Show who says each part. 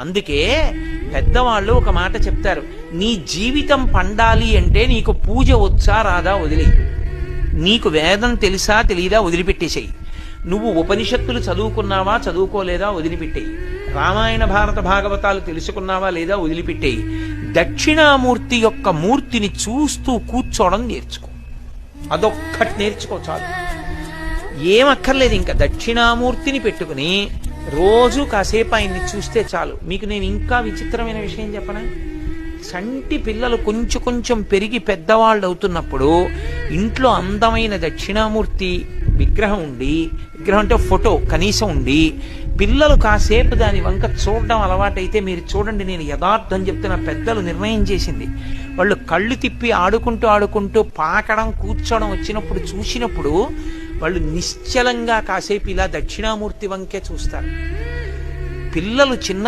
Speaker 1: అందుకే పెద్దవాళ్ళు ఒక మాట చెప్తారు, నీ జీవితం పండాలి అంటే నీకు పూజ వచ్చా రాదా వదిలి, నీకు వేదం తెలుసా తెలీదా వదిలిపెట్టేసేయి, నువ్వు ఉపనిషత్తులు చదువుకున్నావా చదువుకోలేదా వదిలిపెట్టేయి, రామాయణ భారత భాగవతాలు తెలుసుకున్నావా లేదా వదిలిపెట్టేయి, దక్షిణామూర్తి యొక్క మూర్తిని చూస్తూ కూర్చోవడం నేర్చుకో. అదొక్కటి నేర్చుకో చాలు, ఏమక్కర్లేదు. ఇంకా దక్షిణామూర్తిని పెట్టుకుని రోజు కాసేపు ఆయన్ని చూస్తే చాలు. మీకు నేను ఇంకా విచిత్రమైన విషయం చెప్పనా? చంటి పిల్లలు కొంచెం కొంచెం పెరిగి పెద్దవాళ్ళు అవుతున్నప్పుడు ఇంట్లో అందమైన దక్షిణామూర్తి విగ్రహం ఉండి, విగ్రహం అంటే ఫోటో కనీసం ఉండి, పిల్లలు కాసేపు దాని వంక చూడడం అలవాటైతే మీరు చూడండి, నేను యథార్థం చెప్తున్న, పెద్దలు నిర్ణయం చేసింది, వాళ్ళు కళ్ళు తిప్పి ఆడుకుంటూ ఆడుకుంటూ పాకడం కూర్చోవడం వచ్చినప్పుడు చూసినప్పుడు వాళ్ళు నిశ్చలంగా కాసేపు ఇలా దక్షిణామూర్తి వంకే చూస్తారు. పిల్లలు చిన్న